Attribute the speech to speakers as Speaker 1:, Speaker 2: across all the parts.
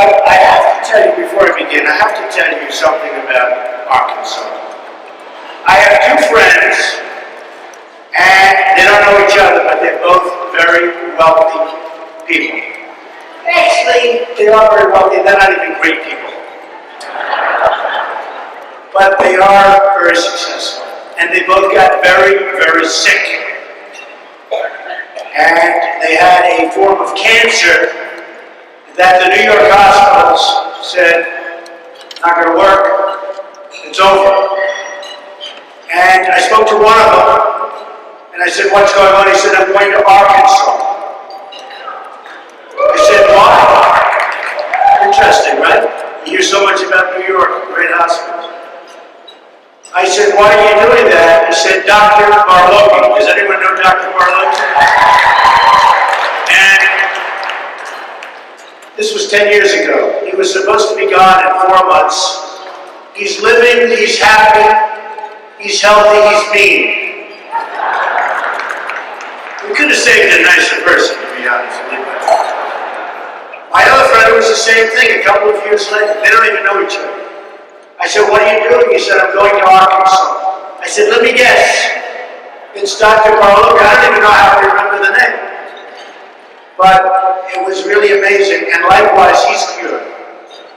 Speaker 1: But I have to tell you, before I begin, I have to tell you something about Arkansas. I have two friends, and they don't know each other, but they're both very wealthy people. Actually, they are very wealthy. They're not even great people. But they are very successful. And they both got very, very sick. And they had a form of cancer that the New York hospitals said, not going to work, it's over. And I spoke to one of them, and I said, what's going on? He said, I'm going to Arkansas. I said, why? Interesting, right? You hear so much about New York, great hospitals. I said, why are you doing that? He said, Dr. Barloggi. Does anyone know Dr. Barloggi? And this was 10 years ago. He was supposed to be gone in 4 months. He's living, he's happy, he's healthy, he's mean. We could have saved a nicer person, to be honest with you. My other friend, it was the same thing a couple of years later. They don't even know each other. I said, what are you doing? He said, I'm going to Arkansas. I said, let me guess. It's Dr. Barloggi. I don't even know how to remember the name. But it was really amazing. And likewise, he's cured.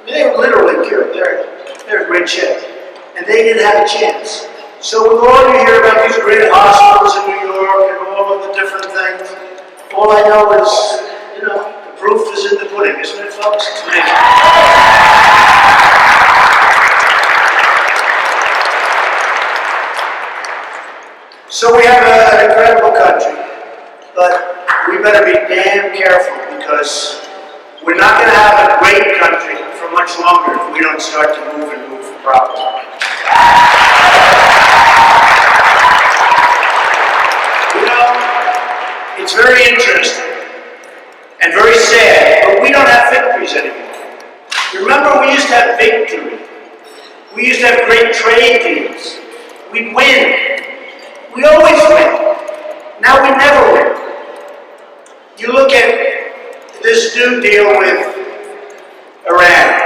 Speaker 1: They're literally cured. They're in great shape. And they didn't have a chance. So with all you hear about these great hospitals in New York and all of the different things, all I know is, the proof is in the pudding, isn't it, folks? It's amazing. So we have an incredible country, but we better be damn careful because we're not going to have a great country for much longer if we don't start to move properly. It's very interesting and very sad, but we don't have victories anymore. Remember, we used to have victory. We used to have great trade deals. We'd win. We always win. Now we never win. You look at this new deal with Iran.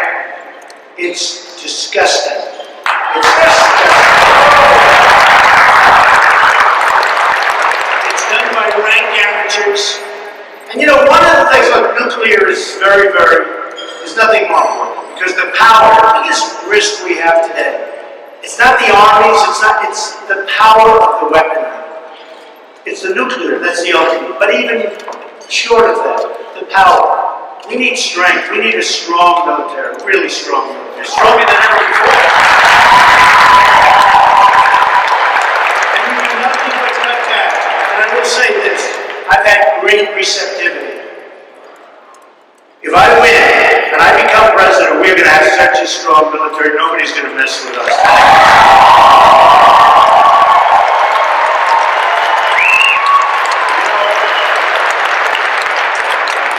Speaker 1: It's disgusting. It's disgusting. It's done by rank amateurs. And one of the things, look, nuclear is there's nothing more important because the power, the biggest risk we have today, it's not the armies, it's the power of the weapon. It's the nuclear, that's the ultimate. But even short of that, the power. We need strength. We need a strong military, really strong military, stronger than ever before. And we do nothing but cut back. And I will say this, I've had great receptivity. If I win and I become president, we're going to have such a strong military, nobody's going to mess with us.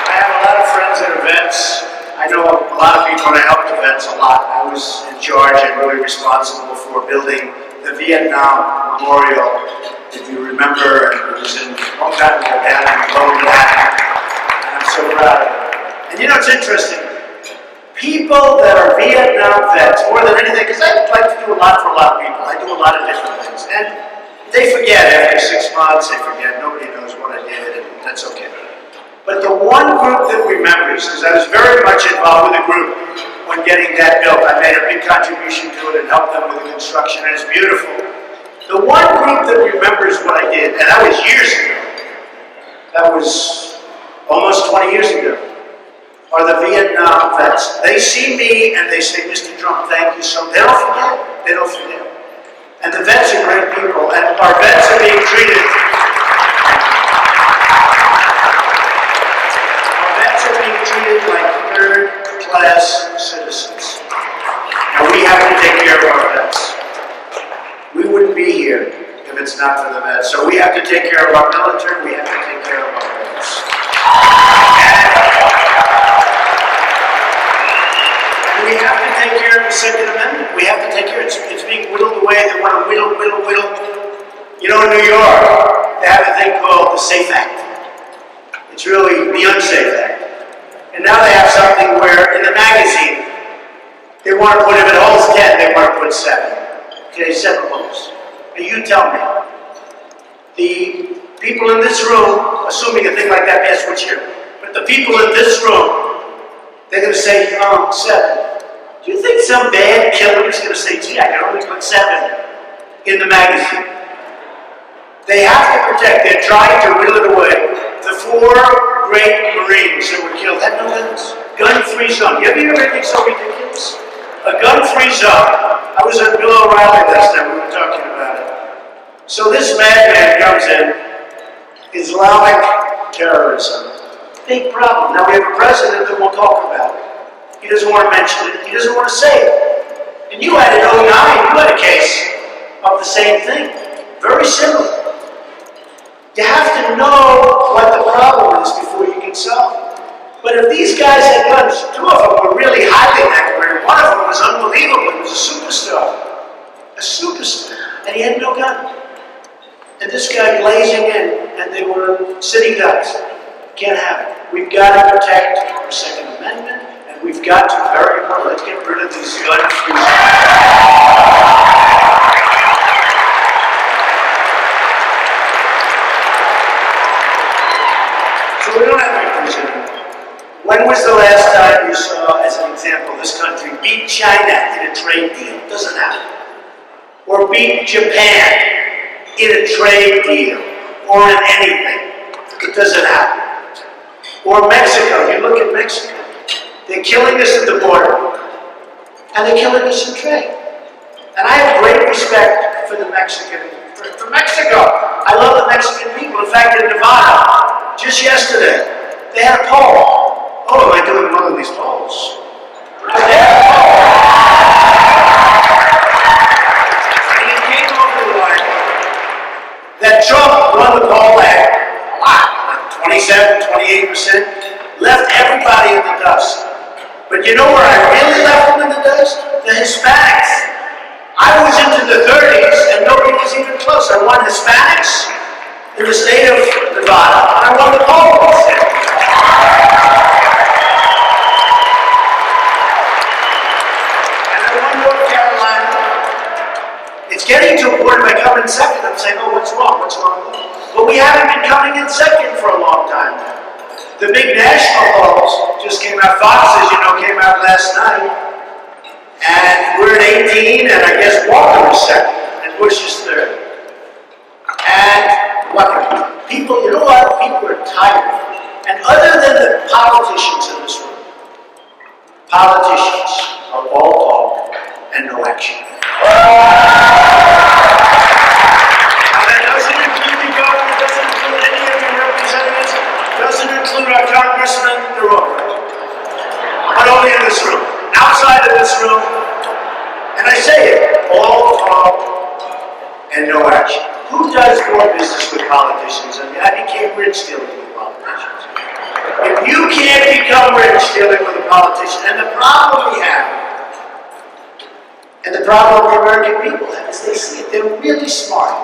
Speaker 1: I have a lot of friends at events. I know a lot of people, and I helped events a lot. I was in charge and really responsible for building the Vietnam Memorial. If you remember, it was in a long time ago down in Lower Manhattan. And I'm so proud of it. And it's interesting. People that are Vietnam vets, more than anything, because I like to do a lot for a lot of people. I do a lot of different things. And they forget after 6 months, they forget. Nobody knows what I did, and that's okay. But the one group that remembers, because I was very much involved with the group when getting that built. I made a big contribution to it and helped them with the construction, and it's beautiful. The one group that remembers what I did, and that was years ago, that was almost 20 years ago, are the Vietnam vets. They see me and they say, Mr. Trump, thank you so much. They don't forget. They don't forget. And the vets are great people, and our vets are being treated. Our vets are being treated like third-class citizens. And we have to take care of our vets. We wouldn't be here if it's not for the vets. So we have to take care of our military. We have to take care of our vets. And we have to take care of the Second Amendment. We have to take care of it. It's being whittled away. They want to whittle. In New York, they have a thing called the SAFE Act. It's really the unsafe act. And And now they have something where in the magazine, they want to put, if it holds 10, they want to put 7. Okay, 7 bullets. And you tell me, the people in this room, assuming a thing like that passed which year, but the people in this room, they're going to say, 7. Do you think some bad killer is going to say, gee, I can only put 7 in the magazine? They have to protect, they're trying to reel it away. The 4 great Marines that were killed had no guns. Gun-free zone. You ever hear anything so ridiculous? A gun-free zone. I was at Bill O'Reilly last time, we were talking about it. So this madman comes in, Islamic terrorism. Big problem. Now we have a president that we'll talk about. He doesn't want to mention it. He doesn't want to say it. And you had in 09, you had a case of the same thing. Very similar. You have to know what the problem is before you can solve it. But if these guys had guns, 2 of them were really highly decorated. One of them was unbelievable. He was a superstar. A superstar. And he had no gun. And this guy blazing in, and they were city guns. Can't have it. We've got to protect our Second Amendment, and we've got to very important. Let's get rid of these gun-free zones. So we don't have victims anymore. When was the last time you saw, as an example, this country beat China in a trade deal? It doesn't happen. Or beat Japan in a trade deal, or in anything. It doesn't happen. Or Mexico, you look at Mexico. They're killing us at the border, and they're killing us in trade. And I have great respect for the Mexican, for Mexico. I love the Mexican people. In fact, in Nevada, just yesterday, they had a poll. Oh, am I doing one of these polls? But they had a poll. And it came over the line that Trump won the poll at a lot, 27, 28%, left everybody in the dust. But you know where I really left them in the dust? The Hispanics. I was into the 30s and nobody was even close. I won Hispanics in the state of Nevada, and I won the poll. And I won North Carolina. It's getting to a point if I come in second, I'm saying, oh, what's wrong? What's wrong? But we haven't been coming in second for a long time now. The big national polls just came out. Fox, as you know, came out last night. And we're at 18, and I guess Walker is second, and Bush is third. And what people, you know what? People are tired. And other than the politicians in this room, politicians are all talk and no action. Now that doesn't include the government, doesn't include any of your representatives, doesn't include our congressmen, they're all right. But only in this room. Outside of this room, and I say it, all talk and no action. Who does more business with politicians? I mean, I became rich dealing with politicians. If you can't become rich dealing with a politician, and the problem we have, and the problem the American people have, is they see it. They're really smart.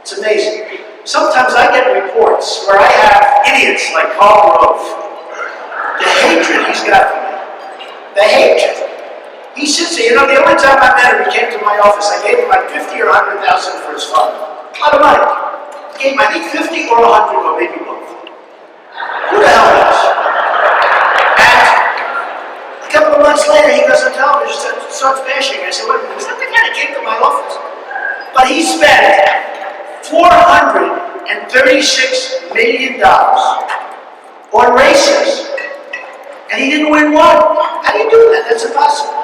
Speaker 1: It's amazing. Sometimes I get reports where I have idiots like Karl Rove. The hatred he's got for me. The hatred. He sits there, you know, the only time I met him, he came to my office, I gave him like 50 or 100,000 for his fund. A lot of money. I gave him, I think 50 or 100 or maybe both. Who the hell knows? And a couple of months later, he goes on television, starts bashing me. I said, wait a minute, was that the guy that came to my office? But he spent $436 million on races. And he didn't win one. How do you do that? That's impossible.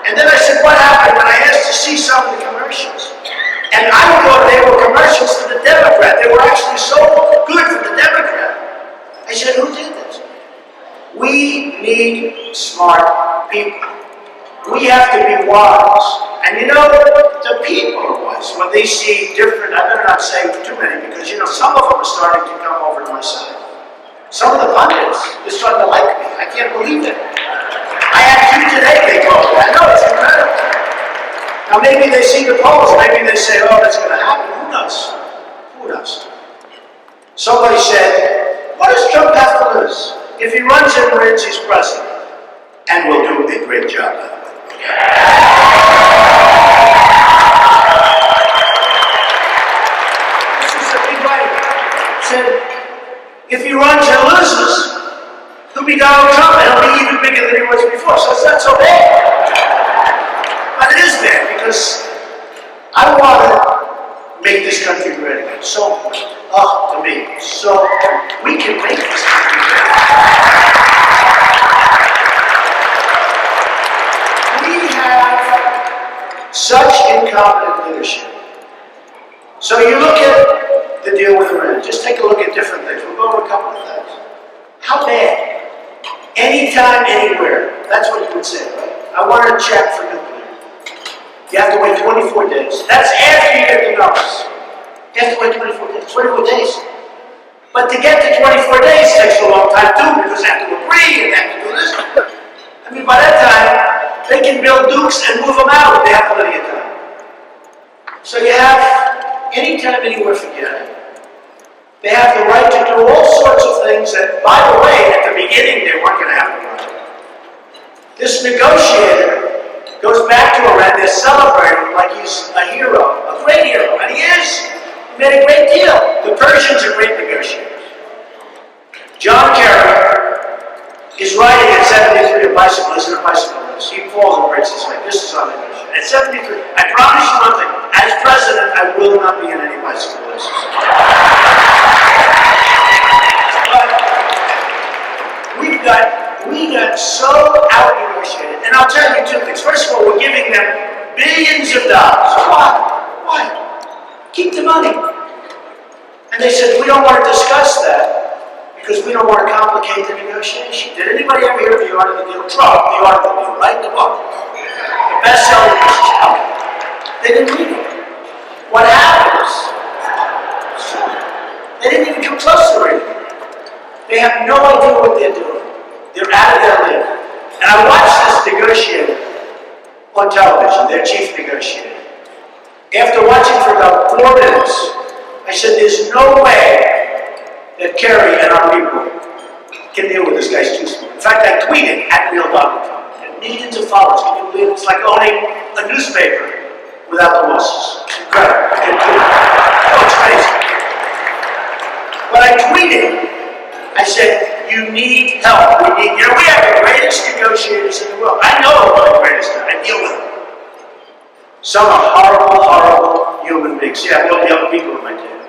Speaker 1: And then I said, what happened when I asked to see some of the commercials? And I thought they were commercials for the Democrat. They were actually so good for the Democrat. I said, who did this? We need smart people. We have to be wise. And you know, the people are wise. When they see different, I better not say too many, because you know, some of them are starting to come over to my side. Some of the pundits are starting to like me. I can't believe it. I had 2 today, they told me. I know, it's incredible. Now maybe they see the polls, maybe they say, oh, that's going to happen. Who knows? Who knows? Somebody said, what does Trump have to lose? If he runs and wins, he's president. And will do a great job, by the way. This is a big writer. Said, if he runs and loses, he'll be Donald Trump, and he'll be even bigger than he was before. So it's not so bad. But it is bad, because I want to make this country great again. So, to me, so we can make this country great. We have such incompetent leadership. So you look at the deal with Iran. Just take a look at different things. We'll go over a couple of things. How bad? Anytime, anywhere. That's what you would say, right? I want to check for nuclear. You have to wait 24 days. That's after you get the numbers. You have to wait 24 days. 24 days. But to get to 24 days takes a long time too, because they have to agree and they have to do this. I mean, by that time, they can build nukes and move them out. They have plenty of time. So you have anytime, anywhere, forget it. They have the right to do all sorts of things that, by the way, at the beginning, they weren't going to have the right. This negotiator goes back to Iran. They're celebrating like he's a hero, a great hero, and he is. He made a great deal. The Persians are great negotiators. John Kerry is riding at 73 a bicycle, isn't a bicycle race. He falls and breaks his leg. This is on the mission. At 73, I promise you one thing. As president, I will not be in any bicycle races. But we got so out-negotiated. And I'll tell you two things. First of all, we're giving them billions of dollars. Why? Keep the money. And they said, we don't want to discuss that, because we don't want to complicate the negotiation. Did anybody ever hear of the Art of the Deal? Trump, the Art of the Deal, right? The book. The best-selling book. They didn't read it. What happens? They didn't even come close to reading it. They have no idea what they're doing. They're out of their league. And I watched this negotiator on television, their chief negotiator. After watching for about 4 minutes, I said, there's no way that Kerry and our people can deal with this guy's too smart. In fact, I tweeted at Real Donald Trump, and millions of followers. Can you believe it? It's like owning a newspaper without the losses. It's incredible. Oh, it's crazy. But I tweeted, I said, you need help. We have the greatest negotiators in the world. I know one of the greatest. I deal with them. Some are horrible, horrible human beings. Yeah, well, young people in my team.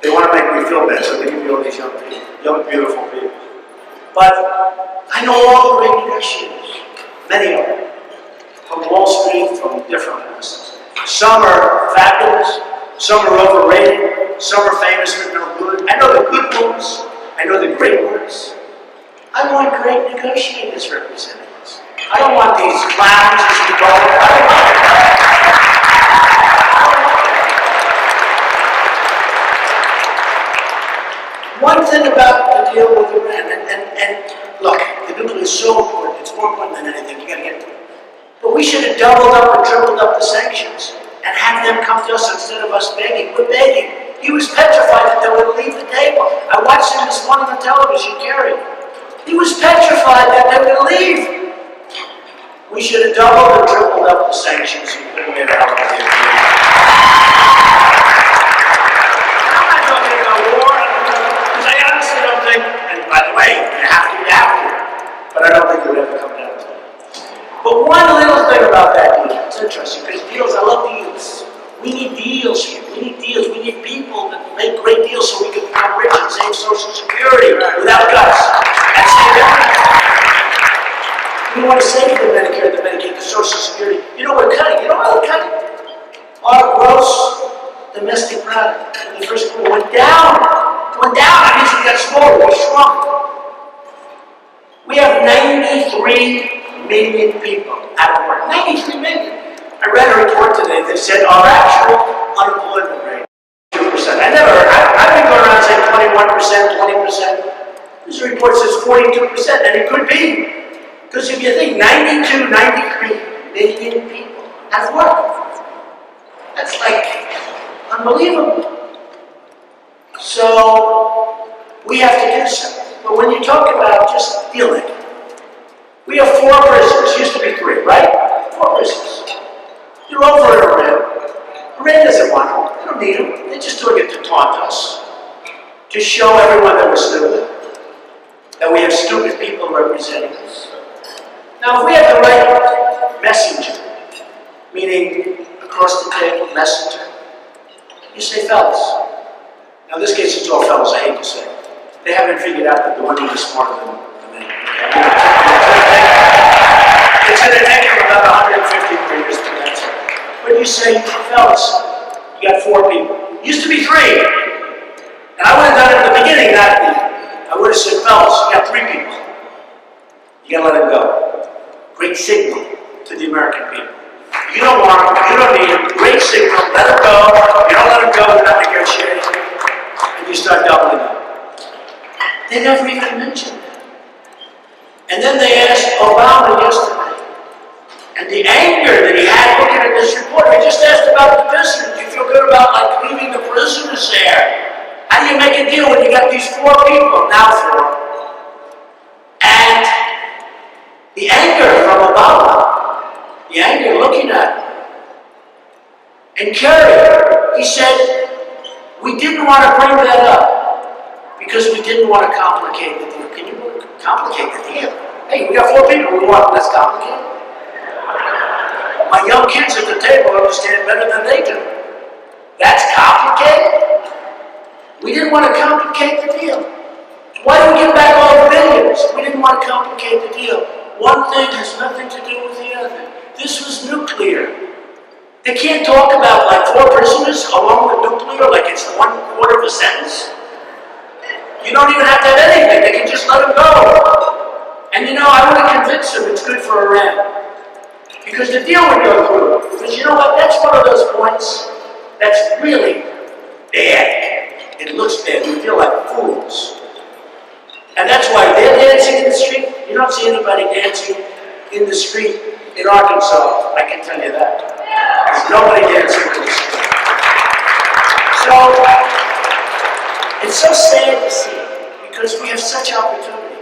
Speaker 1: They want to make me feel bad, so they give me all these young people, young, beautiful people. But I know all the great negotiators, many of them, from Wall Street, from different places. Some are fabulous, some are overrated, some are famous for no good. I know the good ones, I know the great ones. I want great negotiators representing us. I don't want these clowns as we go. One thing about the deal with Iran, and look, the nuclear is so important. It's more important than anything. You got to get to it. But we should have doubled up or tripled up the sanctions and have them come to us instead of us begging. We're begging. He was petrified that they would leave the table. I watched him this morning on television, Kerry. He was petrified that they would leave. We should have doubled or tripled up the sanctions and put them in out of the deal. I'm not talking about war, because I honestly don't think, and by the way, you have to, but I don't think it would ever come down to that. But one little thing about that deal, it's interesting, because deals, I love deals. We need deals here. We need deals. We need people that make great deals so we can become rich and save Social Security without guts. And save everything. We want to save the Medicare, the Medicaid, the Social Security. You know we're cutting. You know what we're cutting? Our gross domestic product in the first quarter went down. Went down. That means we got smaller. We shrunk. We have 93 million people out of work. 93 million. I read a report today that said our actual unemployment rate is 2%. I've been going around saying 21%, 20%. This report says 42%, and it could be. Because if you think 92, 93 million people have work. That's like unbelievable. So we have to do something. But when you talk about just dealing, we have 4 prisoners, used to be 3, right? 4 prisoners. You're over at Iran. Iran doesn't want them. They don't need them. They're just doing it to taunt us. To show everyone that we're stupid. That we have stupid people representing us. Now, if we have the right messenger, meaning across the table, messenger, you say fellas. Now, in this case, it's all fellas, I hate to say. They haven't figured out that the women are smarter than men. It's going to take them about 150 years to get to. But you say, fellas, you got 4 people. Used to be 3. And I would have done it at the beginning, not at the end. I would have said, fellas, you got 3 people. You got to let them go. Great signal to the American people. You don't want them, you don't need them. Great signal, let them go. You don't let them go, they're not negotiating. And you start doubling up. They never even mentioned that. And then they asked Obama yesterday. And the anger that he had looking at this report, they just asked about the prisoners. Do you feel good about like leaving the prisoners there? How do you make a deal when you got these 4 people, now 4? And the anger from Obama, the anger looking at him. And Kerry, he said, we didn't want to bring that up because we didn't want to complicate the deal. Can you complicate the deal? Hey, we got 4 people, we want less complicated. My young kids at the table understand better than they do. That's complicated? We didn't want to complicate the deal. Why do we give back all the billions? We didn't want to complicate the deal. One thing has nothing to do with the other. This was nuclear. They can't talk about like 4 prisoners along with nuclear like it's 1/4 of a sentence. You don't even have to have anything. They can just let them go. And you know, I want to convince them it's good for Iran. Because the deal would go through. Because you know what? That's one of those points that's really bad. It looks bad. We feel like fools. And that's why they're dancing in the street. You don't see anybody dancing in the street in Arkansas. I can tell you that. There's nobody dancing in the street. So, it's so sad to see because we have such opportunity.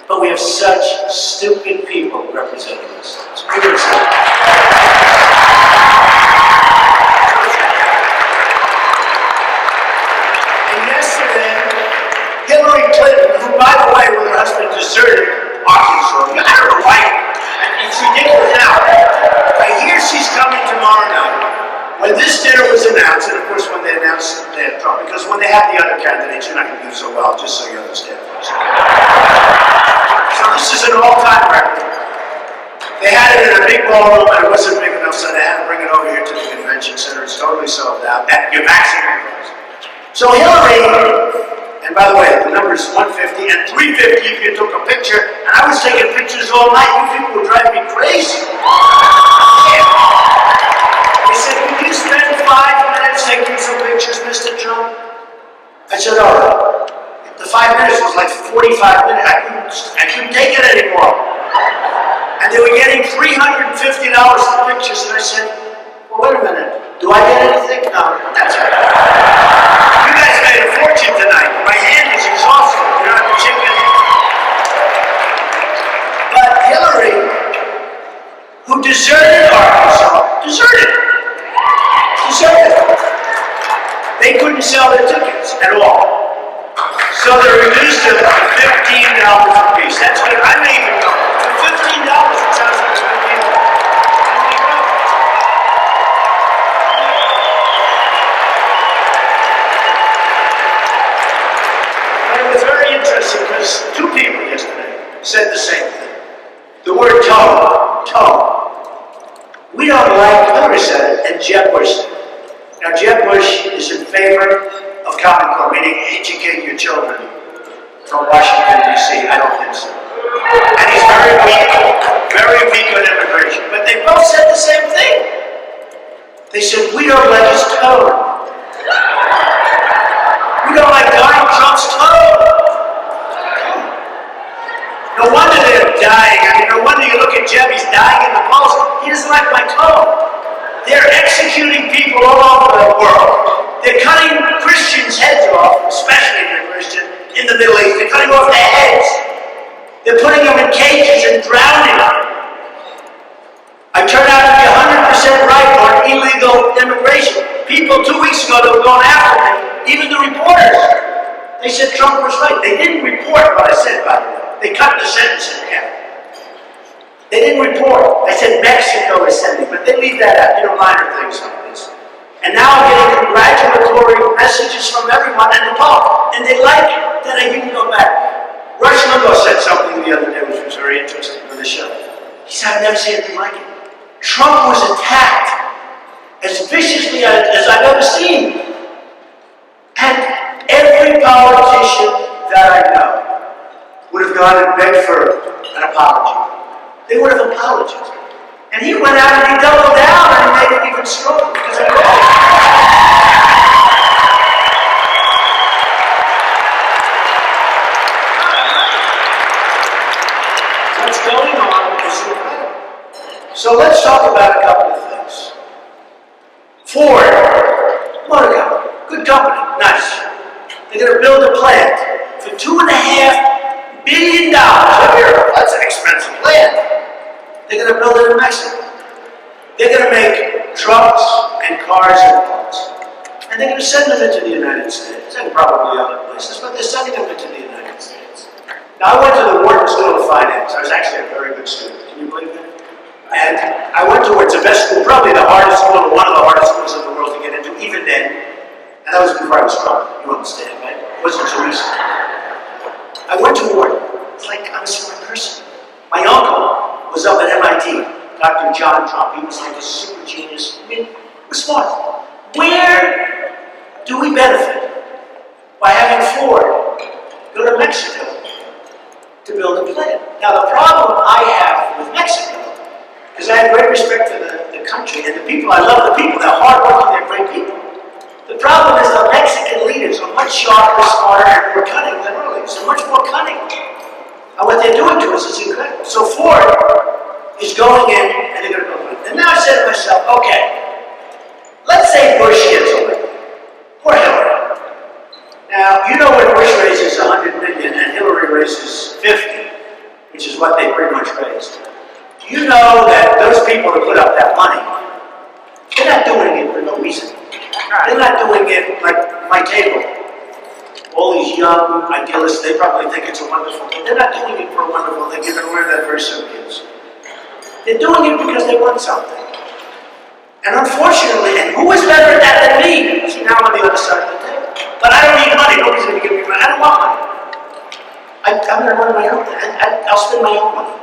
Speaker 1: But we have such stupid people representing us. It's really sad. And yesterday, Hillary Clinton, who, by the way, with her husband deserted Arkansas. I don't know why. It's ridiculous now. I hear she's coming tomorrow night. When this dinner was announced, and of course when they announced they had Trump, because when they have the other candidates, you're not going to do so well, just so you understand. So this is an all-time record. They had it in a big ballroom, and it wasn't big enough, so they had to bring it over here to the convention center. It's totally sold out at your maximum price. So Hillary, and by the way, the number is 150 and 350 if you took a picture, and I was taking pictures all night. You people would drive me crazy. They said, "Would you spend 5 minutes taking some pictures, Mr. Trump?" I said, all right. The 5 minutes was like 45 minutes. I couldn't take it anymore. And they were getting $350 for pictures, and I said, well, wait a minute. Do I get anything? No, that's it. You guys made a fortune tonight. My hand is exhausted. You know, the chicken. But Hillary, who deserted Arkansas, deserted. They couldn't sell their tickets at all. So they reduced it to $15 a piece. That's good. I may even go. For $15, it sounds like a good deal. But it was very interesting because 2 people yesterday said the same thing. The word tone. We don't like, Hillary said it, and Jeb Bush said it. Now, Jeb Bush is in favor of Common Core, meaning educate your children from Washington, D.C. I don't think so. And he's very weak on immigration. But they both said the same thing. They said, we don't like his tone. We don't like Donald Trump's tone. No wonder they're dying. I mean, no wonder you look at Jeb, he's dying in the polls. He doesn't like my tone. They're executing people all over the world. They're cutting Christians' heads off, especially if they're Christian, in the Middle East. They're cutting off their heads. They're putting them in cages and drowning them. I turned out to be 100% right on illegal immigration. People 2 weeks ago that were going after me, even the reporters, they said Trump was right. They didn't report what I said, by the way. They cut the sentence in half. They didn't report. I said Mexico is sending, but they leave that out. You know, minor things like this. And now I'm getting congratulatory messages from everyone and the public, and they like that I didn't go back. Rush Limbaugh said something the other day which was very interesting for the show. He said, I've never seen anything like it. Trump was attacked as viciously as I've ever seen. And every politician that I know would have gone and begged for an apology. They would have apologized. And he went out and he doubled down and he made it even stronger because I know. What's going on is incredible. So let's talk about a couple of things. Ford, what a company. Good company, nice. They're going to build a plant for $2.5 billion. That's an expensive plant. They're going to build it in Mexico. They're going to make trucks and cars and parts. And they're going to send them into the United States and probably other places, but they're sending them into the United States. Now, I went to the Wharton School of Finance. I was actually a very good student. Can you believe that? And I went to it's the best school, probably the hardest school, one of the hardest schools in the world to get into, even then. And that was before I was strong. You understand, right? It wasn't so recent. I went to Wharton. It's like I'm a smart person. My uncle was up at MIT, Dr. John Trump. He was like a super genius. I mean, we're smart. Where do we benefit by having Ford go to Mexico to build a plant? Now, the problem I have with Mexico, because I have great respect for the country and the people. I love the people. They're hardworking. They're great people. The problem is the Mexican leaders are much sharper, smarter, and more cunning than our leaders. They're much more cunning. And what they're doing to us is incredible. So Ford is going in and they're going to build it. And now I said to myself, okay, let's say Bush gets elected. Or Hillary. Now, you know when Bush raises $100 million and Hillary raises 50, which is what they pretty much raised. You know that those people that put up that money, they're not doing it for no reason. They're not doing it like my table. All these young idealists, they probably think it's a wonderful thing. They're not doing it for a wonderful thing. You're going to wear that very soon, kids. They're doing it because they want something. And unfortunately, and who is better at that than me? See, now I'm on the other side of the table. But I don't need money. Nobody's going to give me money. I don't want money. I'm going to run my own thing. I'll spend my own money.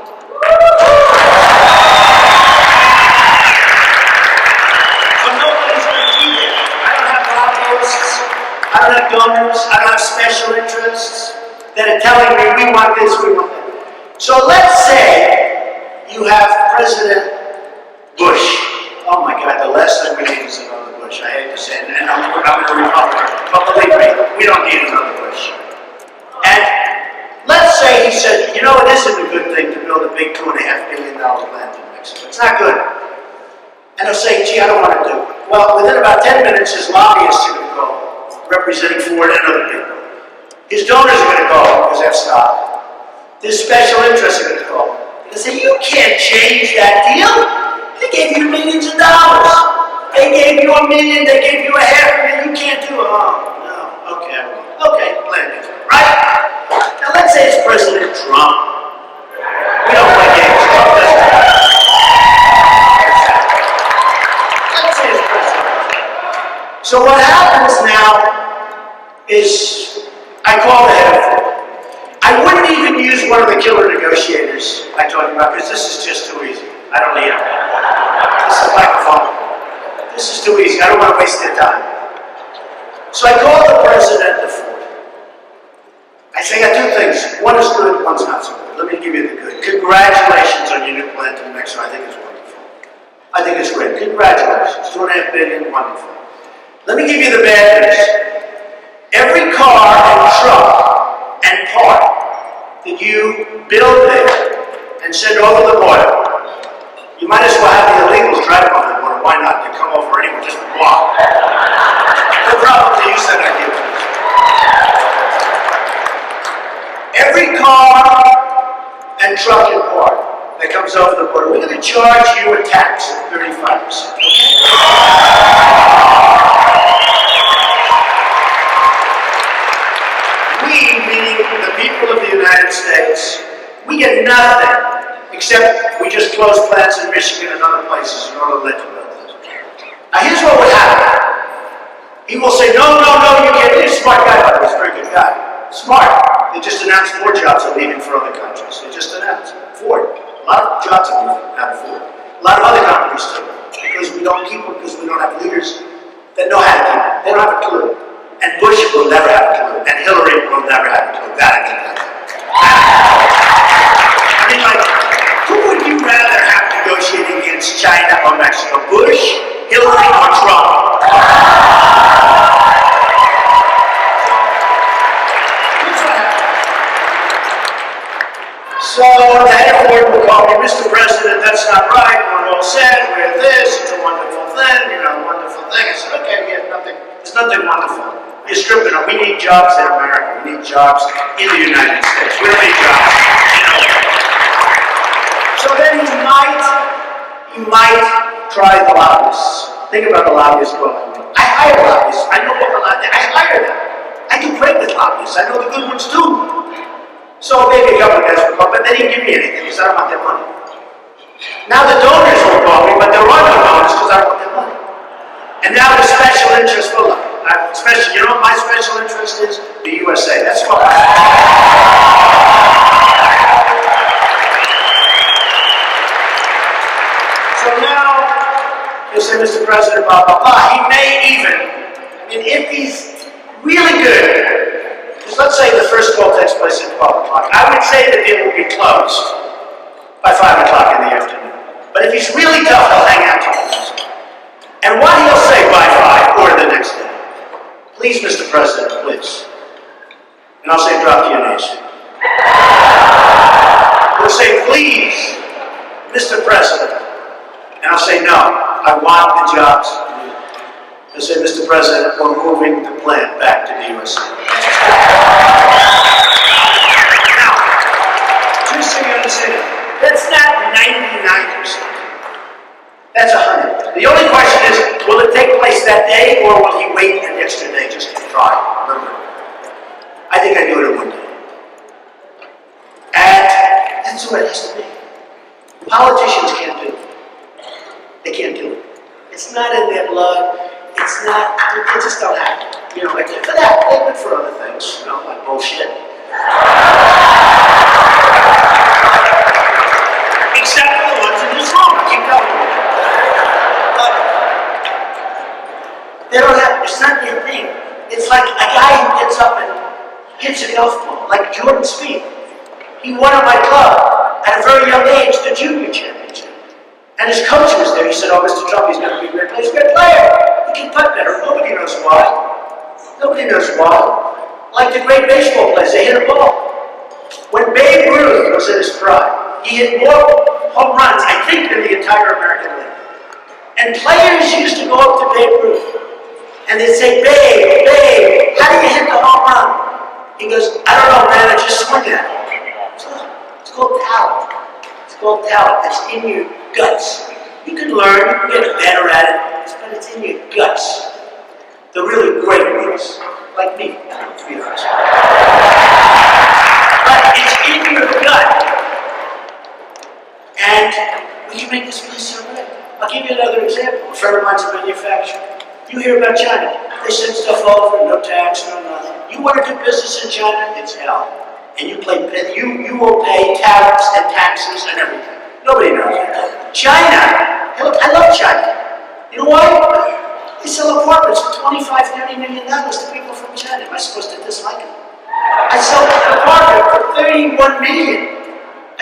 Speaker 1: I don't have donors, I don't have special interests that are telling me we want this, we want that. So let's say you have President Bush. Oh my God, the last thing we need is another Bush. I hate to say it, and I'm a Republican, but believe me, we don't need another Bush. And let's say he said, you know, it isn't a good thing to build a big $2.5 billion plant in Mexico. It's not good. And he'll say, gee, I don't want to do it. Well, within about 10 minutes, his lobbyists are going to go, representing Ford and other people. His donors are going to call because they have stock. His special interests are going to call. They say, you can't change that deal. They gave you millions of dollars. They gave you $1 million, they gave you $500,000, you can't do it. Oh, no, okay, blame it, right? Now let's say it's President Trump. We don't play games, Trump doesn't. Let's say it's President. So what happens now is I call the head of Ford. I wouldn't even use one of the killer negotiators I told you about because this is just too easy. I don't need them. This is like a phone. This is too easy. I don't want to waste their time. So I called the president of Ford. I say, I got two things. One is good, one's not so good. Let me give you the good. Congratulations on your new plant in Mexico. I think it's wonderful. I think it's great. Congratulations. $2.5 billion, wonderful. Let me give you the bad news. Every car and truck and part that you build there and send over the border, you might as well have the illegals drive over the border. Why not? They come over anyway, just walk. No problem to use that idea. comes over the border, we're going to charge you a tax of 35%, okay? We, meaning the people of the United States, we get nothing, except we just close plants in Michigan and other places in order to let you build this. Now here's what would happen. He will say, no, you can't. He's a smart guy, by the way, he's a very good guy. Smart. They just announced 4 jobs are leaving for other countries. They just announced 4. A lot of jobs are leaving out of 4. A lot of other companies too. Because we don't keep them, because we don't have leaders that know how to keep them. They don't have a clue. And Bush will never have a clue. And Hillary will never have a clue. That I can tell you. I mean, like, who would you rather have negotiating against China or Mexico? Bush, Hillary, or Trump? So the head of Ford will call me, Mr. President, that's not right. We're all set. We're this. It's a wonderful thing. Wonderful thing. I said, okay, yeah, nothing. There's nothing wonderful. You're stripping up. We need jobs in America. We need jobs in the United States. We don't need jobs. So then he might try the lobbyists. Think about the lobbyists going. I hire lobbyists. I know what the lobbyists. I hire them. I do great with lobbyists. I know the good ones too. So maybe a couple of guys will call, but they didn't give me anything because I don't want their money. Now the donors will call me, but there are no donors because I don't want their money. And now the special interest will look. You know what my special interest is? The USA. That's what So now, you say, Mr. President, blah, blah, blah. He may even, if he's really good, because let's say the first call takes place at 12 o'clock. I would say the deal will be closed by 5 o'clock in the afternoon. But if he's really tough, he'll hang out till the And what he'll say by 5 or the next day. Please, Mr. President, please. And I'll say, drop to your knees. He'll say, please, Mr. President. And I'll say, no, I want the jobs. He'll say, Mr. President, we're moving the plant back to the USA. Now, just so you understand, that's not 99%. That's 100. The only question is, will it take place that day, or will he wait an extra day just to try? Remember, I think I do it in one day. And that's what it has to be. Politicians can't do it. They can't do it. It's not in their blood. It's not, they just don't have it. Like for that, they're good for other things, like bullshit. Except for the ones in this room. I keep telling you. They don't have, it's not their thing. It's like a guy who gets up and hits a golf ball, like Jordan Spieth. He won at my club at a very young age, the junior championship. And his coach was there. He said, oh, Mr. Trump, he's going to be a great player. He's a great player. He can putt better. Nobody knows why. Nobody knows why. Like the great baseball players, they hit a ball. When Babe Ruth was in his prime, he hit more home runs, I think, than the entire American League. And players used to go up to Babe Ruth. And they'd say, Babe, how do you hit the home run? He goes, I don't know, man, I just swing at it. It's called talent. It's called talent. It's in your guts. You can learn, you can get better at it, but it's in your guts. The really great ones, like me, to be honest. But it's in your gut. And we can make this place so good. I'll give you another example. A friend of mine's a manufacturer. You hear about China. They send stuff over, no tax, no nothing. You want to do business in China, it's hell. And you will pay tariffs and taxes and everything. Nobody knows that. China, I love China. You know why? They sell apartments for $25, $30 million to people from China. Am I supposed to dislike them? I sold an apartment for $31 million.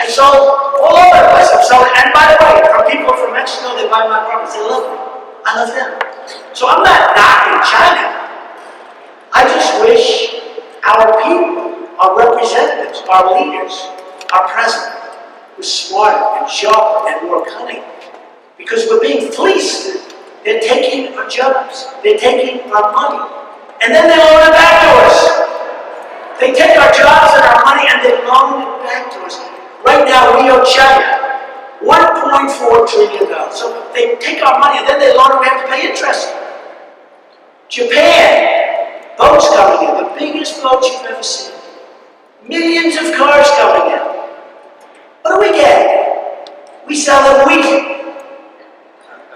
Speaker 1: I sold all over the place. I'm selling, and by the way, from people from Mexico, they buy my apartments. They love me. I love them. So I'm not knocking China. I just wish our people, our representatives, our leaders, our president, was smarter and sharper and more cunning. Because we're being fleeced. They're taking our jobs. They're taking our money. And then they loan it back to us. They take our jobs and our money and they loan it back to us. Right now we owe China
Speaker 2: $1.4 trillion. So they take our money and then they loan it, we have to pay interest. Japan, boats coming in, the biggest boats you've ever seen. Millions of cars coming in. What do we get? We sell them wheat.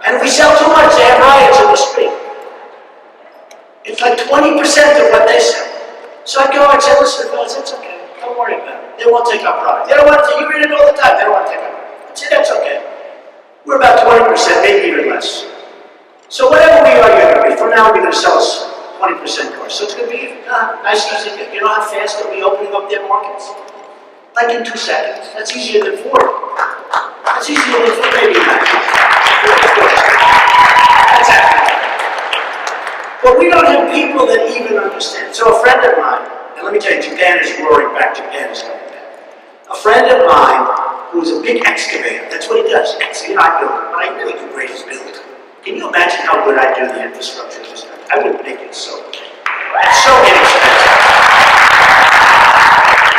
Speaker 2: And if we sell too much, they have riots in the street. It's like 20% of what they sell. So I go, I say, listen, fellas, it's okay. Don't worry about it. They won't take our product. They don't want to, you read it all the time, they don't want to take our product. I say, that's okay. We're about 20%, maybe even less. So whatever we are going to be, from now on, we're going to sell us 20% cars. So it's going to be nice, easy. You know how fast they'll be opening up their markets? Like in 2 seconds. That's easier than 4. That's easier than 4, maybe 9. That's happening. But we don't have people that even understand. So a friend of mine, and let me tell you, Japan is roaring back, Japan is coming back. A friend of mine who's a big excavator, that's what he does. You know, I build it, but I really do great as build. Can you imagine how good I do the infrastructure of this country? I wouldn't make it so. It's so inexpensive.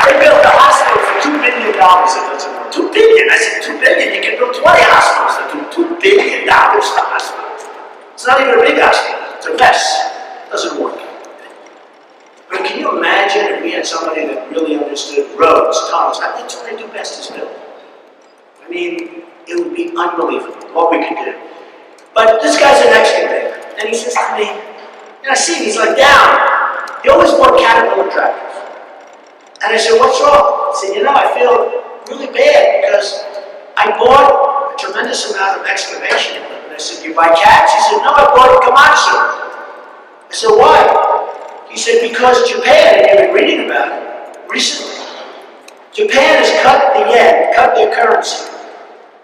Speaker 2: They built a hospital for $2 billion. It doesn't know. $2 billion. I said, $2 billion. You can build 20 hospitals that do $2 billion for hospitals. It's not even a big hospital. It's a mess. It doesn't work. But can you imagine if we had somebody that really understood roads, tunnels? That's what they do best is build. I mean, it would be unbelievable what we could do. But this guy's an excavator, and he says to me, and I see him, he's like down. He always bought Caterpillar tractors. And I said, what's wrong? He said, you know, I feel really bad because I bought a tremendous amount of excavation equipment. I said, you buy cats? He said, no, I bought Komatsu. I said, why? He said, because Japan, and you've been reading about it recently, Japan has cut the yen, cut their currency,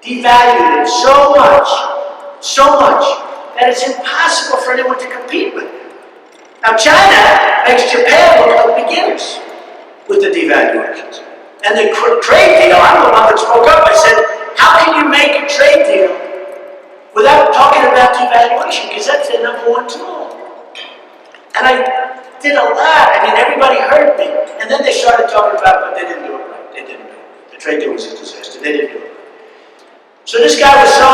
Speaker 2: devalued it so much, that it's impossible for anyone to compete with it. Now China makes Japan look like beginners with the devaluations. And the trade deal, I'm the one that spoke up. I said, how can you make a trade deal without talking about devaluation? Because that's their #1 tool. And I did a lot. I mean, everybody heard me. And then they started talking about it, but they didn't do it right. They didn't do it. The trade deal was a disaster. They didn't do it right. So this guy was so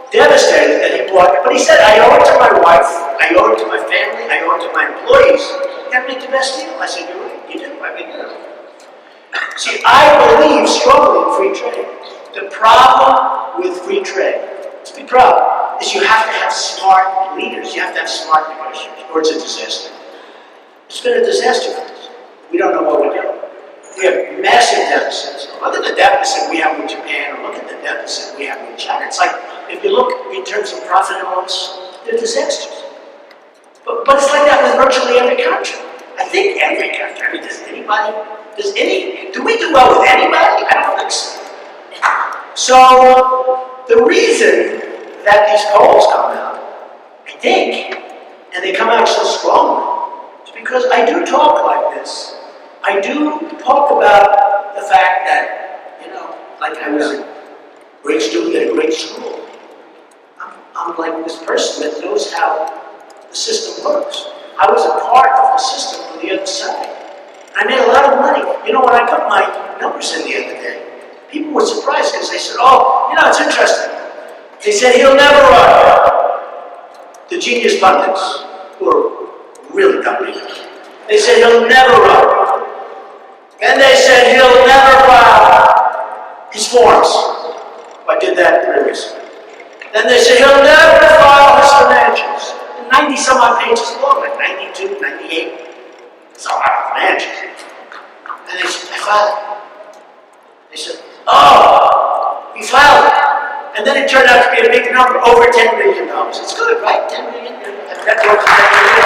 Speaker 2: devastated that he bought it. But he said, I owe it to my wife, I owe it to my family, I owe it to my employees. You gotta make the best deal. I said, you're right, you do. I mean, you know. See, I believe strongly in free trade. The problem with free trade, it's a big problem, is you have to have smart leaders. You have to have smart negotiators, or it's a disaster. It's been a disaster for us. We don't know what we're doing. We have massive deficits. Look at the deficit we have with Japan, or look at the deficit we have with China. It's like, if you look in terms of profit and loss, they're disasters. But it's like that with virtually every country. I think every country. I mean, do we do well with anybody? I don't think so. So, the reason that these polls come out, I think, and they come out so strongly, is because I do talk like this. I do talk about the fact that, you know, like I was a great student at a great school. I'm like this person that knows how the system works. I was a part of the system on the other side. I made a lot of money. You know, when I put my numbers in the other day, people were surprised because they said, oh, you know, it's interesting. They said, he'll never run. The genius pundits, who are really dumb people. They said, he'll never run. And they said, he'll never file his forms. I did that very recently. Then they said, he'll never file his financials. 90 some odd pages long, like 92, 98. It's a lot of financials. And they said, I filed it. They said, oh, he filed it. And then it turned out to be a big number, over $10 million. It's good, right? $10 million. That works $10 million.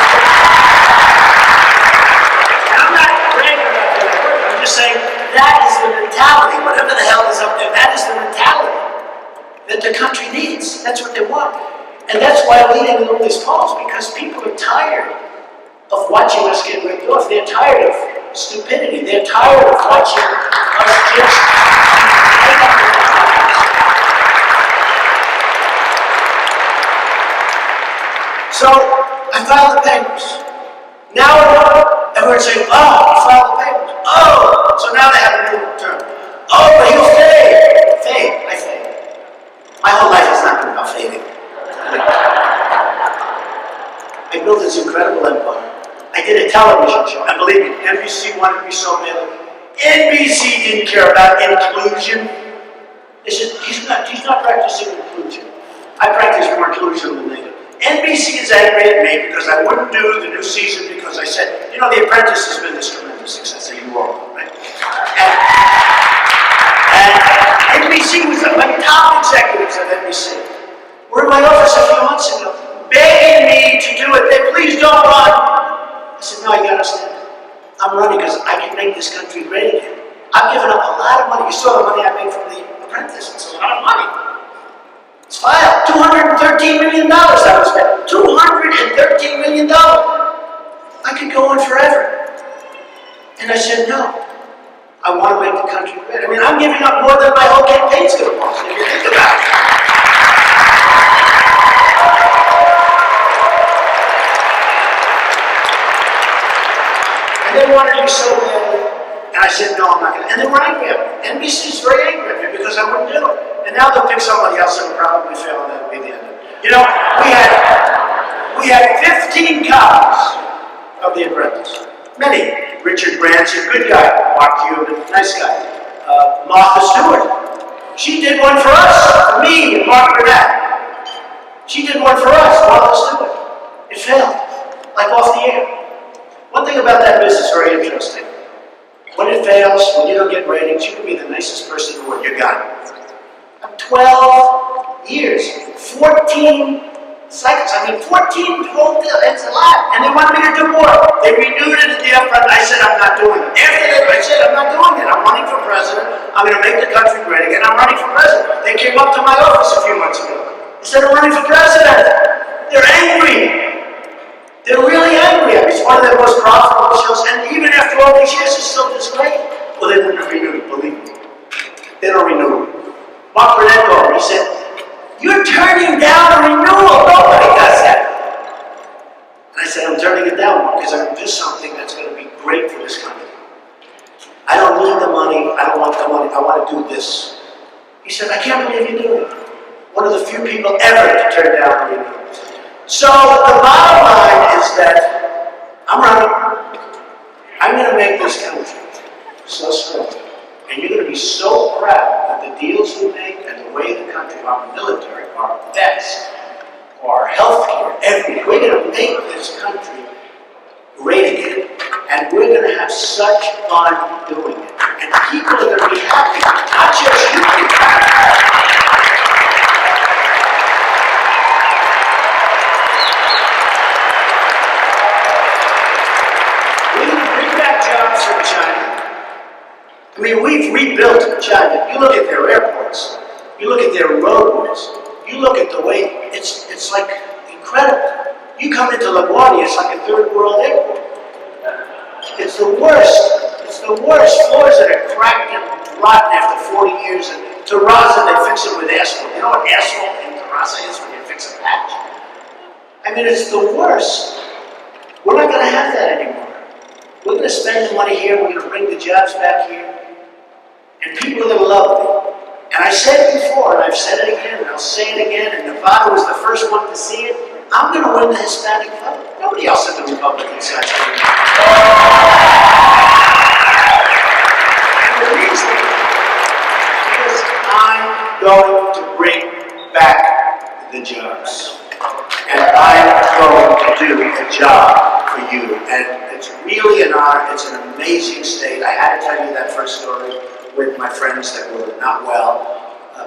Speaker 2: And I'm not bragging about that. I'm just saying that is the mentality. Whatever the hell is up there, that is the mentality that the country needs. That's what they want. And that's why I'm leading in all these polls, because people are tired of watching us get ripped off. They're tired of stupidity. They're tired of watching us just... So, I filed the papers. Now everyone's saying, oh, I filed the papers. Oh, so now they have a new term. Oh, but he'll fade. Fade. I My whole life has not been about fading. I built this incredible empire. I did a television show, and believe me, NBC wanted me so badly. NBC didn't care about inclusion. They said, he's not practicing inclusion. I practice more inclusion than they do. NBC is angry at me because I wouldn't do the new season because I said, you know, The Apprentice has been this tremendous success. So you all know, right? And NBC was my top executives at NBC were in my office a few months ago, begging me to do it. They please don't run. I said, no, you gotta understand. I'm running because I can make this country great again. I've given up a lot of money. You saw the money I made from The Apprentice. It's a lot of money. It's filed. $213 million I was spent. $213 million. I could go on forever. And I said, no. I want to make the country great. I mean, I'm giving up more than my whole campaign's going to cost, if you think about it. And they wanted me so badly. And I said, no, I'm not going to. And they were angry at me. NBC's very angry at me because I wouldn't do it. And now they'll pick somebody else that will probably fail, and that'll be the end of it. You know, we had 15 copies of The Apprentice. Many. Richard Branson, good guy. Mark Cuban, nice guy. Martha Stewart. She did one for us, for me and Mark Burnett. She did one for us, Martha Stewart. It failed, like off the air. One thing about that business is very interesting. When it fails, when you don't get ratings, you can be the nicest person in the world. You're gone. 12 years, 14 cycles. I mean, 14 whole deal. It's a lot. And they wanted me to do more. They renewed it at the upfront. I said, I'm not doing it. After that, I said, I'm not doing it. I'm running for president. I'm going to make the country great again. I'm running for president. They came up to my office a few months ago. They said, I'm running for president. They're angry. They're really angry. I mean, it's one of their most profitable shows. And even after all these years, it's still this great. Well, they wouldn't renew it, believe me. They don't renew it. Mark Burnett called me. He said, you're turning down a renewal. Nobody does that. And I said, I'm turning it down because I'm going to do something that's going to be great for this country. I don't need the money. I don't want the money. I want to do this. He said, I can't believe you're doing it. One of the few people ever to turn down a renewal. So the bottom line is that I'm running. I'm going to make this country so strong. And you're going to be so proud of the deals we make and the way the country, our military, our vets, our healthcare, everything. We're going to make this country great again. And we're going to have such fun doing it. And people are going to be happy. Not just you. From China. I mean, we've rebuilt China. You look at their airports. You look at their roadways. You look at the way, it's like incredible. You come into LaGuardia, it's like a third world airport. It's the worst. It's the worst. Floors that are cracked and rotten after 40 years. And Terraza, they fix it with asphalt. You know what asphalt in Terraza is when you fix a patch? I mean, it's the worst. We're not going to have that anymore. We're going to spend the money here, we're going to bring the jobs back here, and people are going to love me. And I said it before, and I've said it again, and I'll say it again, and Nevada was the first one to see it. I'm going to win the Hispanic vote. Nobody else in the Republican side is going to win. And the reason is I'm going to bring back the jobs. And I'm going to do a job for you. And it's really an honor. It's an amazing state. I had to tell you that first story with my friends that were not well.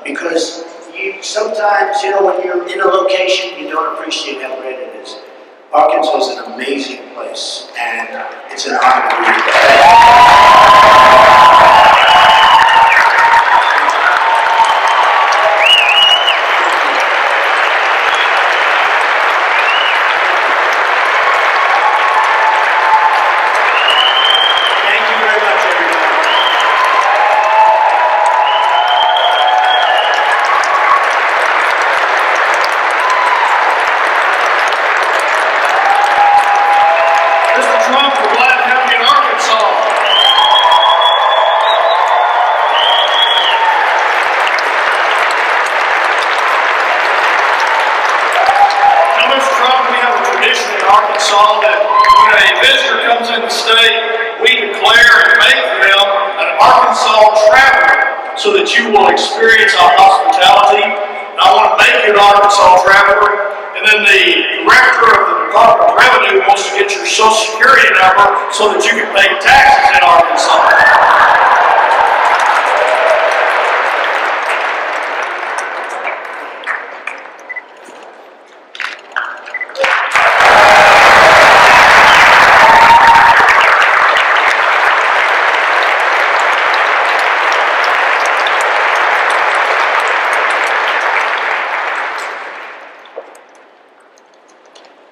Speaker 2: Because you sometimes, you know, when you're in a location, you don't appreciate how great it is. Arkansas is an amazing place. And it's an honor to be here.
Speaker 3: Arkansas that when a visitor comes in the state, we declare and make them an Arkansas traveler so that you will experience our hospitality. And I want to make you an Arkansas traveler. And then the director of the Department of Revenue wants to get your Social Security number so that you can pay taxes in Arkansas.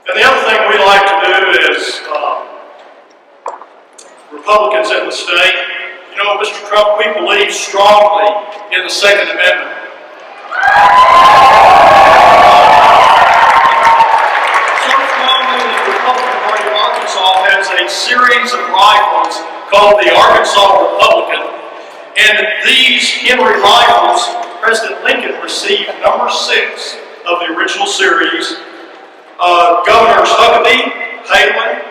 Speaker 3: And the other thing we like to do is, Republicans in the state, you know, Mr. Trump, we believe strongly in the Second Amendment. So strongly that the Republican Party of Arkansas has a series of rifles called the Arkansas Republican, and these Henry rifles, President Lincoln received number 6 of the original series. Governors Huckabee, Palin,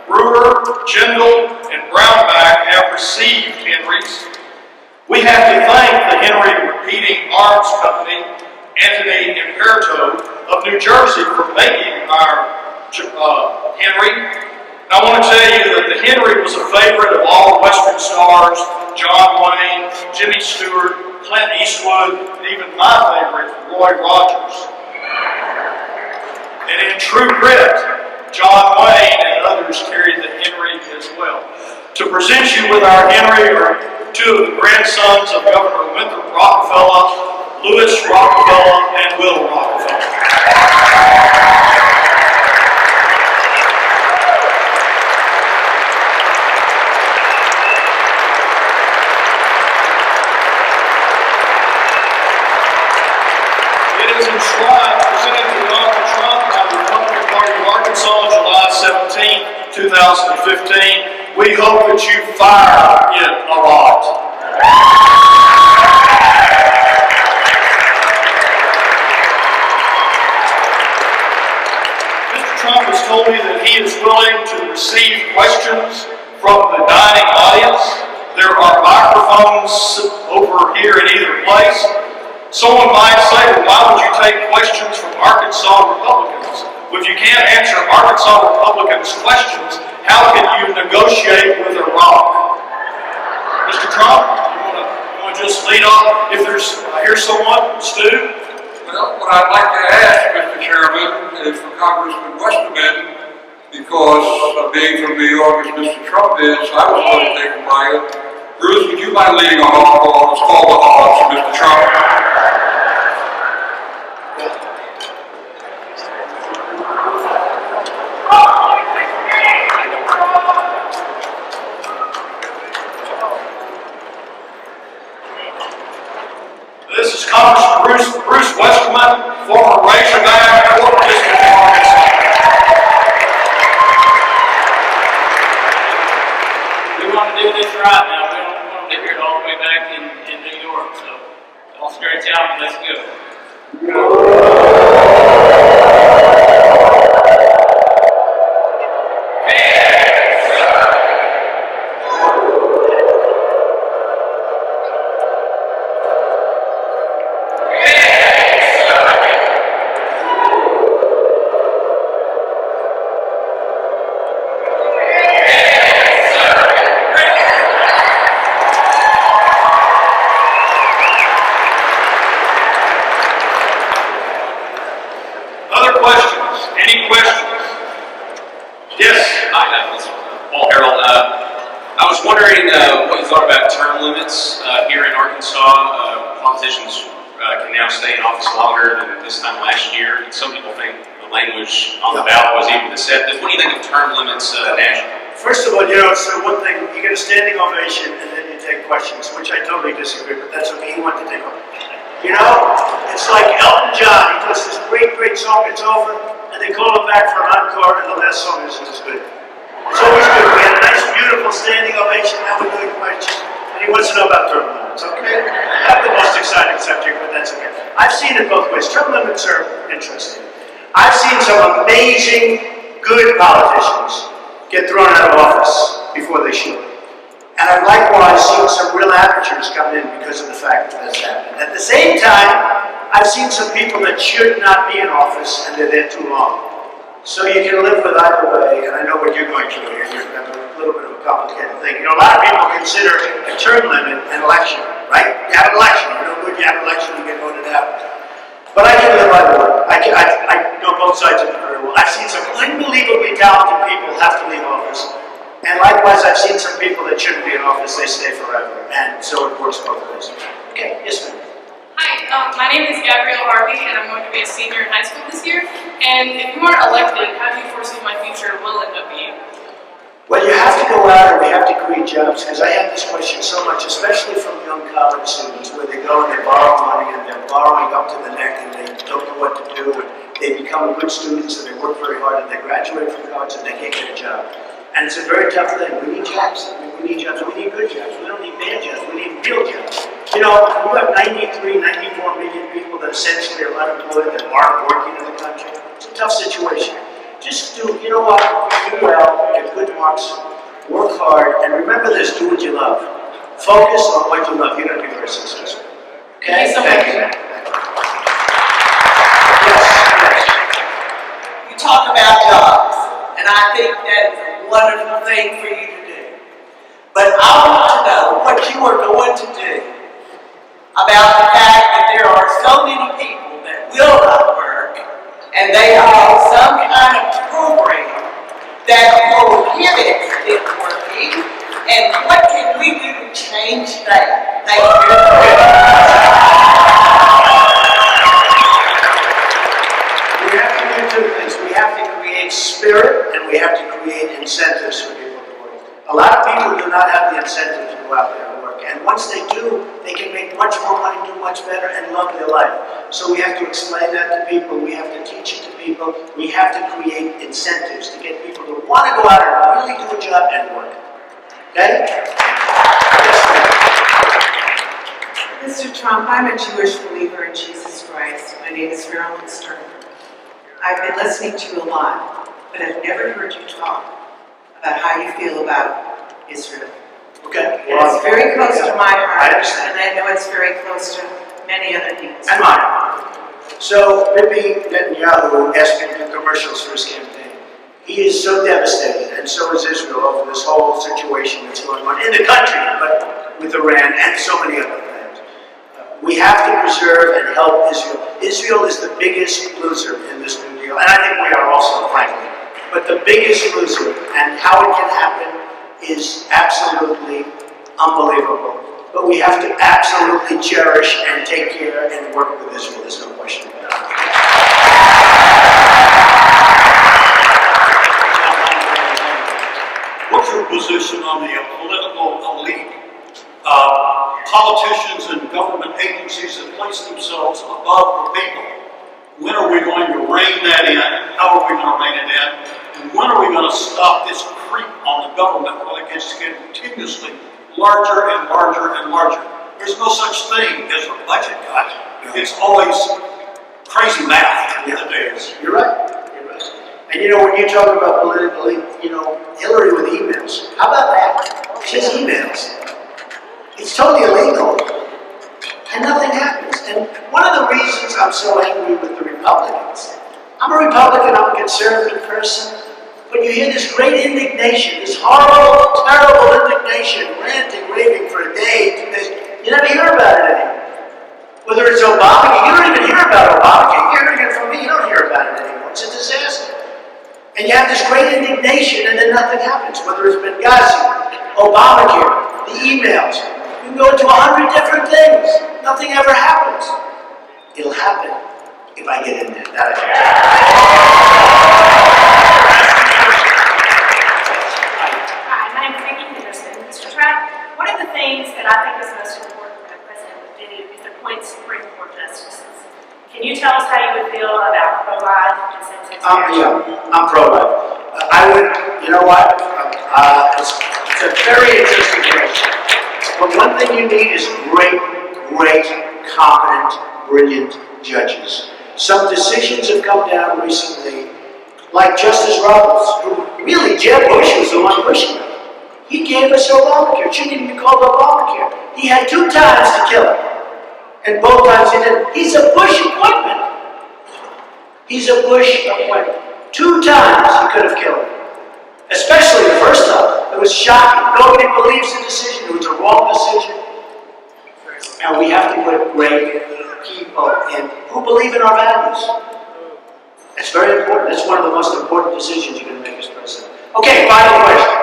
Speaker 3: Brewer, Jindal, and Brownback have received Henrys. We have to thank the Henry Repeating Arms Company, Anthony Imperato of New Jersey, for making our Henry. And I want to tell you that the Henry was a favorite of all the Western stars, John Wayne, Jimmy Stewart, Clint Eastwood, and even my favorite, Roy Rogers. And in true grit, John Wayne and others carried the Henry as well. To present you with our Henry are 2 of the grandsons of Governor Winthrop Rockefeller, Louis Rockefeller, and Will Rockefeller. It is enshrined, presented to Donald Trump by the Republican Party of Arkansas, July 17, 2015. We hope that you fire it a lot. Mr. Trump has told me that he is willing to receive questions from the dining audience. There are microphones over here in either place. Someone might say, well, why would you take questions from Arkansas Republicans? Well, if you can't answer Arkansas Republicans' questions, how can you negotiate with Iraq? Mr. Trump, you want to just lead off? If I hear someone, Stu?
Speaker 4: Well, what I'd like to ask, Mr. Chairman, is for Congressman Westerman, because of being from New York as Mr. Trump is, I was going to take a bite. Bruce, would you mind leading a hall call? It's called the Hall for Mr. Trump.
Speaker 3: This is Congressman Bruce Westerman, former Razorback, 4th District of Arkansas.
Speaker 5: We want to do this right now. We don't want them to hear it all the way back in New York. So, all straight out and let's go.
Speaker 3: Other questions? Any questions? Yes?
Speaker 6: Hi, this is Paul Harold. I was wondering what you thought about term limits here in Arkansas. Politicians can now stay in office longer than this time last year. Some people think the language on the ballot was even deceptive. What do you think of term limits nationally?
Speaker 1: First of all, you know, so one thing, you get a standing ovation and then you take questions, which I totally disagree, but that's okay. He wanted to take one. You know, it's like Elton John. He does this great, great song, it's over, and they call him back for an encore, and the last song isn't as good. It's always good. We had a nice, beautiful standing ovation, now we're doing questions, and he wants to know about term limits, okay? Not the most exciting subject, but that's okay. I've seen it both ways. Term limits are interesting. I've seen some amazing good politicians get thrown out of office before they should. And I've likewise seen some real amateurs come in because of the fact that that's happened. At the same time, I've seen some people that should not be in office and they're there too long. So you can live with either way, and I know what you're going through here. You're a little bit of a complicated thing. You know, a lot of people consider a term limit an election, right? You have an election, you know, good, you have an election, you get voted out. But I can live either way. I know both sides of it very well. I've seen some unbelievably talented people have to leave office. And likewise, I've seen some people that shouldn't be in office, they stay forever. And so it works both ways. Okay, yes, ma'am.
Speaker 7: Hi, my name is Gabrielle Harvey, and I'm going to be a senior in high school this year. And if you aren't elected, how do you foresee my future will end up being?
Speaker 1: Well, you have to go out and we have to create jobs, because I have this question so much, especially from young college students, where they go and they borrow money and they're borrowing up to the neck and they don't know what to do, and they become good students and they work very hard and they graduate from college and they can't get a job. And it's a very tough thing. We need jobs. We need jobs. We need good jobs. We don't need bad jobs. We need real jobs. You know, you have 93, 94 million people that essentially are unemployed that aren't working in the country. It's a tough situation. Just do, you know what, do well, get good marks, work hard, and remember this, do what you love. Focus on what you love, you're going to be very successful. Okay?
Speaker 7: Thank you so
Speaker 1: Thank
Speaker 7: much.
Speaker 1: you. Yes,
Speaker 8: You talk about jobs, and I think that is a wonderful thing for you to do. But I want to know what you are going to do about the fact that there are so many people that will not work, and they have some kind of program that prohibits them working, and what can we do to change that? Thank you.
Speaker 1: We have to do two things. We have to create spirit and we have to create incentives for people to work. A lot of people do not have the incentive to go out there and work. And once they do, they can make much more money, do much better, and love their life. So we have to explain that to people. We have to teach it to people. We have to create incentives to get people to want to go out and really do a job and work. Okay?
Speaker 9: Mr. Trump, I'm a Jewish believer in Jesus Christ. My name is Marilyn Stern. I've been listening to you a lot, but I've never heard you talk about how you feel about Israel.
Speaker 1: Okay.
Speaker 9: And it's very close to my heart,
Speaker 1: I understand.
Speaker 9: and I know it's very close to many other people's.
Speaker 1: And mine. So, Bibi Netanyahu asked me to do commercials for his campaign. He is so devastated, and so is Israel, over this whole situation that's going on in the country, but with Iran and so many other things. We have to preserve and help Israel. Israel is the biggest loser in this New Deal, and I think we are also, frankly. But the biggest loser, and how it can happen is absolutely unbelievable. But we have to absolutely cherish and take care and work with Israel. There's no question about it.
Speaker 3: What's your position on the political elite? Politicians and government agencies that place themselves above the people. When are we going to rein that in? How are we going to rein it in? And when are we going to stop this creep on the government while it gets continuously larger and larger and larger? There's no such thing as a budget cut. It's always crazy math these days.
Speaker 1: You're right. You're right. And you know, when you talk about political, you know, Hillary with emails. How about that? She has emails. It's totally illegal. And nothing happens. And one of the reasons I'm so angry with the Republicans, I'm a Republican, I'm a conservative person, but you hear this great indignation, this horrible, terrible indignation, ranting, raving for a day, 2 days. You never hear about it anymore. Whether it's Obamacare, you don't even hear about Obamacare. You're hearing it from me, you don't hear about it anymore. It's a disaster. And you have this great indignation and then nothing happens. Whether it's Benghazi, Obamacare, the emails. You can go into 100 different things. Nothing ever happens. It'll happen if I get in there. That I can tell you.
Speaker 10: Hi, my name is Vicki Henderson. Mr. Trapp, one of the things that I think is most important that the President would do is appoint Supreme Court justices. Can you tell us how you would feel about pro-life and same-sex marriage?
Speaker 1: Yeah, I'm pro-life. I would, you know what? It's a very interesting question. But one thing you need is great, competent, brilliant judges. Some decisions have come down recently, like Justice Roberts, who really, Jeb Bush was the one pushing it. He gave us Obamacare. It shouldn't even be called Obamacare. He had 2 times to kill it. And both times he didn't. He's a Bush appointment. He's a Bush appointment. 2 times he could have killed it. Especially the first time. It was shocking. Nobody believes the decision. It was a wrong decision. And we have to put great people in who believe in our values. It's very important. That's one of the most important decisions you're going to make as president. Okay, final question.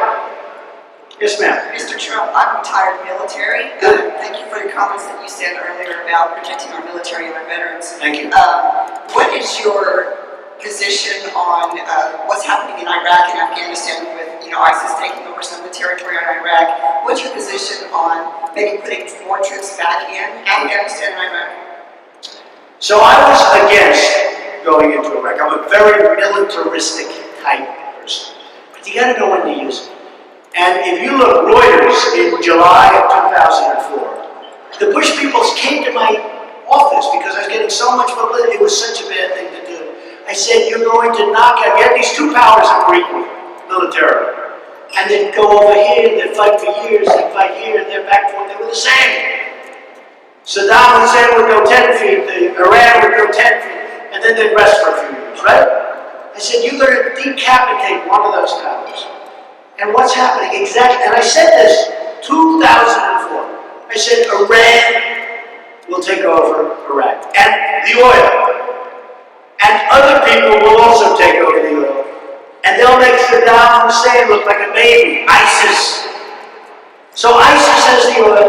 Speaker 1: Yes, ma'am.
Speaker 11: Mr. Trump, I'm retired military.
Speaker 1: Good.
Speaker 11: Thank you for the comments that you said earlier about protecting our military and our veterans.
Speaker 1: Thank you.
Speaker 11: What is your position on what's happening in Iraq and Afghanistan with ISIS taking over some of the territory in Iraq? What's your position on maybe putting more troops back in Afghanistan and Iraq?
Speaker 1: So I was against going into Iraq. I'm a very militaristic type person. But you got to know when to use it. And if you look, Reuters in July of 2004, the Bush people came to my office because I was getting so much publicity. It was such a bad thing to do. I said, you're going to knock out, you have these 2 powers that were equal, militarily. And they'd go over here, and they'd fight for years, they'd fight here, and they're back and forth, they were the same. Saddam Hussein would go 10 feet, Iran would go 10 feet, and then they'd rest for a few years, right? I said, you're going to decapitate one of those powers. And what's happening exactly, and I said this 2004, I said Iran will take over Iraq, and the oil, and other people will also take over the oil, and they'll make Saddam Hussein look like a baby, ISIS. So ISIS has the oil,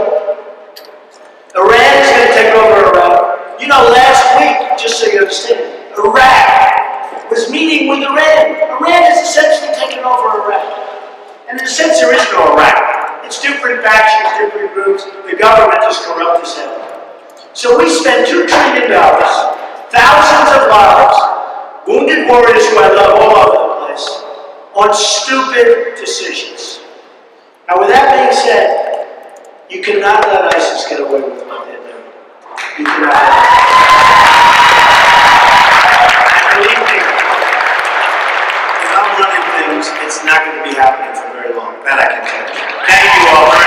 Speaker 1: Iran is going to take over Iraq. You know, last week, just so you understand, Iraq was meeting with Iran. Iran is essentially taking over Iraq. And in a sense, there is no Iraq. It's different factions, different groups. The government is corrupt as hell. So we spend $2 trillion, thousands of lives, wounded warriors who I love all over the place, on stupid decisions. Now, with that being said, you cannot let ISIS get away with what they're doing. You cannot. And believe me, if I'm running things, it's not going to be happening for very long. That I can tell you. Thank you all very much.